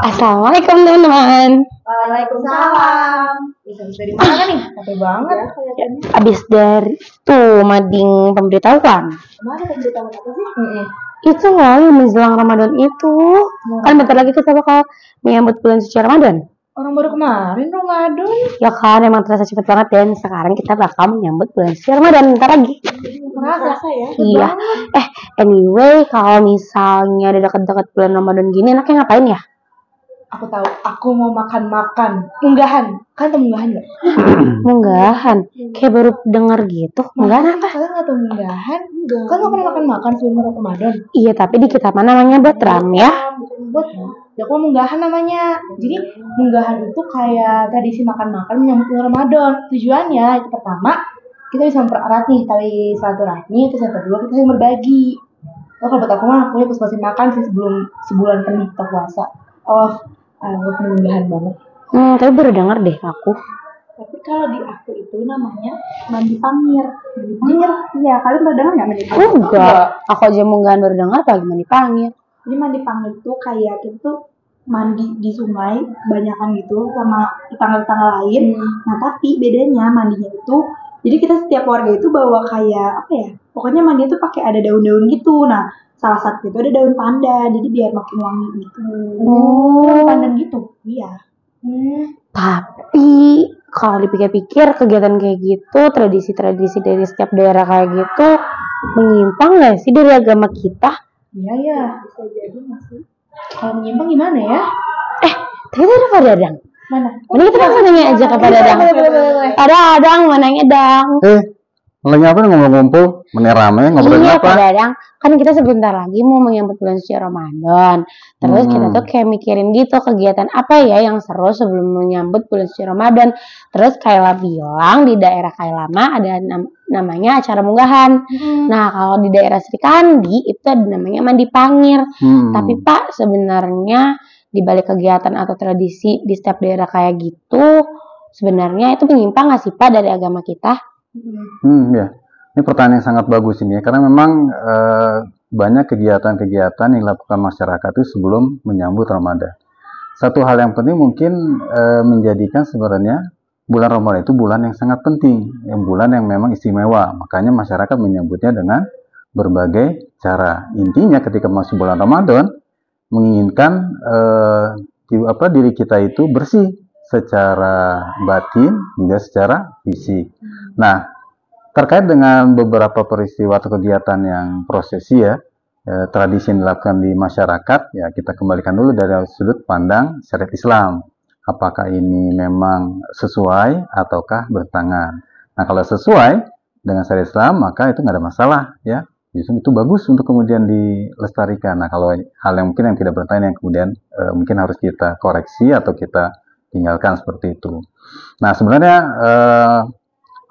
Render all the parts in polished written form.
Assalamualaikum teman-teman. Waalaikumsalam. Bisa dari mana nih? Capek banget. Abis dari tuh mading pemberitahuan. Kemana pemberitahuan apa sih? Itu loh yang menjelang Ramadan itu. Kan bentar lagi kita bakal menyambut bulan suci Ramadan. Orang baru kemarin Ramadan. Ya kan, emang terasa cepet banget dan sekarang kita bakal menyambut bulan suci Ramadan bentar lagi. Terasa ya? Iya. Anyway, kalau misalnya udah deket-deket bulan Ramadan gini, enaknya ngapain ya? Aku tahu. Aku mau makan-makan. Munggahan. Kan tau munggahan nggak? Munggahan. Kayak baru denger gitu. Munggahan apa? Kalian nggak tahu munggahan? Kan nggak pernah makan-makan sebelum Ramadan. Iya, tapi di kita mana namanya botram ya? Buat ya aku munggahan namanya. Jadi munggahan itu kayak tradisi makan-makan menyambut bulan Ramadan. Tujuannya itu pertama kita bisa mempererat nih tali silaturahmi, terus yang kedua kita saling berbagi. Kalau buat aku mah aku pas-pasin makan sih sebelum sebulan penuh kita puasa. Aku munggahan banget. Tapi baru denger deh aku. Tapi kalau di aku itu namanya mandi pamir. Mandi pamir? Iya, kalian pernah dengar nggak mandi pamir? Enggak. Aku aja munggahan baru denger apa gimana dipanggil. Jadi mandi pamir itu kayak kita tuh mandi di sungai banyakan gitu sama tetangga-tetangga lain. Nah tapi bedanya mandinya itu, jadi kita setiap warga itu bawa kayak apa ya? Pokoknya mandi itu pakai ada daun-daun gitu. Nah salah satu itu ada daun pandan, jadi biar makin wangi gitu. Daun pandan gitu, iya. Tapi kalau dipikir-pikir kegiatan kayak gitu, tradisi-tradisi dari setiap daerah kayak gitu menyimpang nggak sih dari agama kita? Iya ya, bisa jadi masih. Kalau menyimpang gimana ya? Tapi ada Pak Dadang. Mana? Ini kita langsung nanya aja ke Pak Dadang. Pak Dadang, mau nanya dang. Lagi apa nih ngumpul-ngumpul? Rame ngobrolin Iya, apa? Pak Dadang. Kan kita sebentar lagi mau menyambut bulan suci Ramadan. Terus kita tuh kayak mikirin gitu kegiatan apa ya yang seru sebelum menyambut bulan suci Ramadan. Terus Kayla bilang di daerah Kailama ada namanya acara munggahan. Nah, kalau di daerah Srikandi itu ada namanya mandi pangir. Tapi Pak, sebenarnya di balik kegiatan atau tradisi di setiap daerah kayak gitu, sebenarnya itu menyimpang nggak sih Pak dari agama kita? Ya. Ini pertanyaan yang sangat bagus ini ya, karena memang banyak kegiatan-kegiatan yang dilakukan masyarakat itu sebelum menyambut Ramadan. Satu hal yang penting mungkin menjadikan sebenarnya bulan Ramadan itu bulan yang sangat penting, bulan yang memang istimewa. Makanya masyarakat menyambutnya dengan berbagai cara. Intinya ketika masuk bulan Ramadan, menginginkan diri kita itu bersih secara batin juga secara fisik. Nah, terkait dengan beberapa peristiwa atau kegiatan yang prosesi ya, tradisi yang dilakukan di masyarakat, ya kita kembalikan dulu dari sudut pandang syariat Islam. Apakah ini memang sesuai ataukah bertentangan? Nah, kalau sesuai dengan syariat Islam, maka itu nggak ada masalah ya. Justru itu bagus untuk kemudian dilestarikan. Nah, kalau hal yang mungkin yang tidak bertentangan yang kemudian mungkin harus kita koreksi atau kita tinggalkan seperti itu. Nah, sebenarnya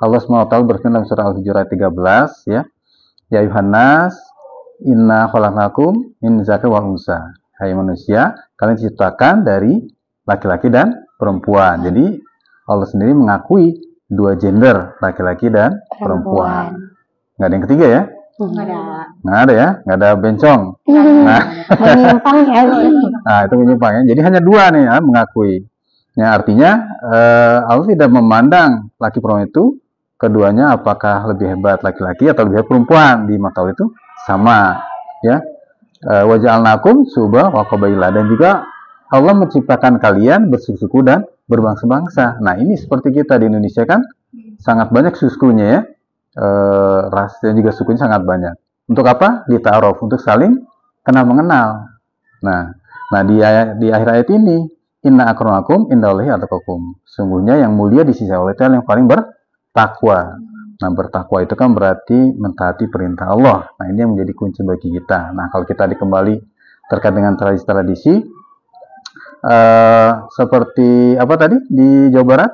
Allah SWT berfirman dalam surah Al-Hujurat 13 ya. Ya Yuhannas, inna khalaqnakum min dzakari wal unsa. Hai manusia, kalian diciptakan dari laki-laki dan perempuan. Jadi Allah sendiri mengakui dua gender, laki-laki dan perempuan. Nggak ada yang ketiga ya? Nggak ada ya? Nggak ada bencong. Menyimpang ya. Nah, itu menyimpang ya. Jadi hanya dua nih ya mengakui. Ya, artinya Allah tidak memandang laki perempuan itu keduanya apakah lebih hebat laki-laki atau lebih hebat perempuan, di mata Allah itu sama ya. Wa ja'alnakum syu'uban wa qabaila, dan juga Allah menciptakan kalian bersuku-suku dan berbangsa-bangsa. Nah, ini seperti kita di Indonesia kan sangat banyak sukunya ya. Ras dan juga sukunya sangat banyak. Untuk apa? Di ta'aruf, untuk saling kenal mengenal. Nah di akhir ayat ini, inna akramakum indallahi atqakum. Sungguhnya yang mulia di sisi Allah itu yang paling bertakwa. Nah, bertakwa itu kan berarti mentaati perintah Allah. Nah, ini yang menjadi kunci bagi kita. Nah, kalau kita dikembali terkait dengan tradisi-tradisi seperti apa tadi di Jawa Barat?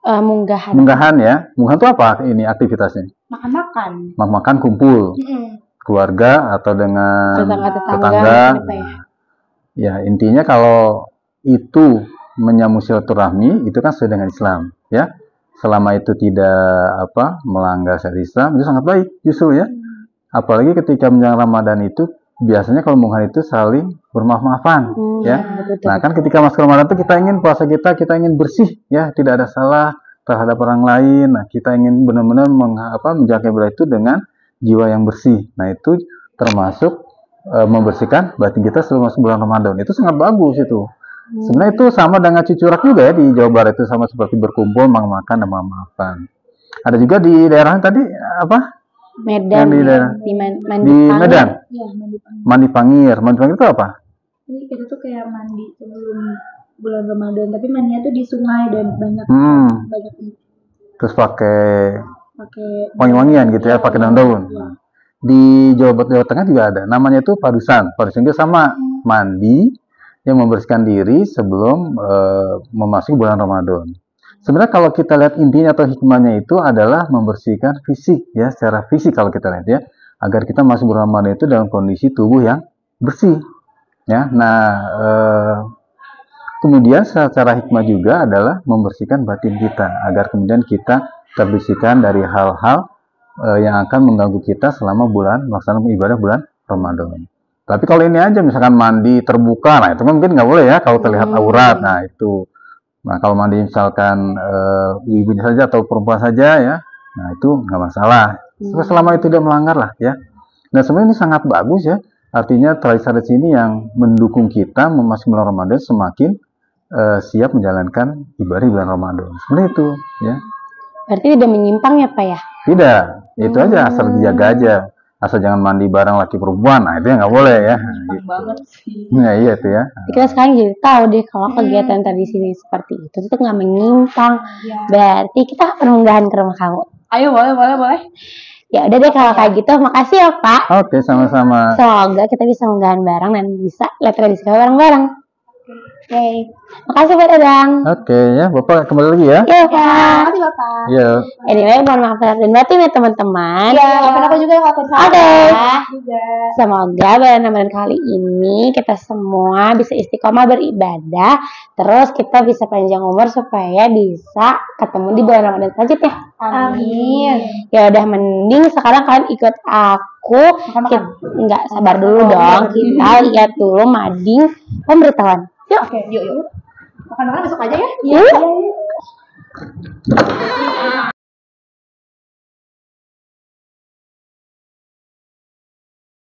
Munggahan. Munggahan ya. Munggahan itu apa ini aktivitasnya? Makan-makan. Makan kumpul. Keluarga atau dengan tetangga. Ya, intinya kalau itu menyambung silaturahmi itu kan sesuai dengan Islam, ya. Selama itu tidak melanggar syariat Islam, itu sangat baik justru ya. Apalagi ketika menjelang Ramadan itu biasanya kalau mungkin itu saling bermaaf-maafan, ya. betul. Nah, kan ketika masuk Ramadan itu kita ingin puasa kita ingin bersih, ya, tidak ada salah terhadap orang lain. Nah, kita ingin benar-benar menjaga ibadah itu dengan jiwa yang bersih. Nah, itu termasuk membersihkan batin kita selama masuk bulan Ramadan. Itu sangat bagus itu. Sebenarnya itu sama dengan cucurak juga ya di Jawa Barat, itu sama seperti berkumpul, makan dan maafan. Ada juga di daerah tadi apa? Medan, Di daerah di di Medan. Iya, mandi pagi. Mandi Pangir. Mandi Pangir itu apa? Jadi kita tuh kayak mandi sebelum bulan Ramadan, tapi mandinya tuh di sungai dan banyak banyak Terus pakai pakai wangi-wangian gitu ya, pakai daun-daun. Iya. Di Jawa Tengah juga ada, namanya itu padusan. Padusan itu sama mandi yang membersihkan diri sebelum memasuki bulan Ramadan. Sebenarnya kalau kita lihat intinya atau hikmahnya itu adalah membersihkan fisik, ya, secara fisik kalau kita lihat, ya, agar kita masuk bulan Ramadan itu dalam kondisi tubuh yang bersih, ya. Nah, kemudian secara hikmah juga adalah membersihkan batin kita agar kemudian kita terbersihkan dari hal-hal yang akan mengganggu kita selama melaksanakan ibadah bulan Ramadan. Tapi kalau ini aja misalkan mandi terbuka, nah itu mungkin nggak boleh ya kalau terlihat aurat. Nah itu, nah kalau mandi misalkan ibunya saja atau perempuan saja ya, nah itu nggak masalah. Selama itu tidak melanggar lah ya. Nah sebenarnya ini sangat bagus ya. Artinya tradisi ini yang mendukung kita memasuki bulan Ramadan semakin siap menjalankan ibadah bulan Ramadan. Sebenarnya itu ya. Berarti tidak menyimpang ya Pak ya? Tidak, itu aja asal dijaga aja. Asal jangan mandi bareng laki perempuan, nah itu yang nggak boleh ya. Gitu. Banget sih. Nah iya itu ya. Kita sekarang jadi tahu deh kalau kegiatan tradisi seperti itu tuh nggak menyimpang. Ya. Berarti kita akan menggahan ke rumah kamu. Ayo boleh. Ya udah deh kalau kayak gitu, makasih ya Pak. Oke, sama-sama. Semoga kita bisa menggahan bareng dan bisa lihat tradisi bareng-bareng. Oke. Makasih Pak Dadang. Oke ya, Bapak kembali lagi ya. Iya Pak. Makasih Bapak. Iya. Anyway, mohon maaf lahir dan batin ya teman-teman. Iya, maafin aku juga yang ngelakuin salah. Oke. Juga. Semoga bulan Ramadan kali ini kita semua bisa istiqomah beribadah, terus kita bisa panjang umur supaya bisa ketemu di bulan Ramadan selanjutnya. Amin. Ya udah, mending sekarang kalian ikut aku. Nggak sabar dulu dong, kita lihat dulu mading pemberitahuan. Yuk. Oke, yuk. Makan besok aja ya. Yuk.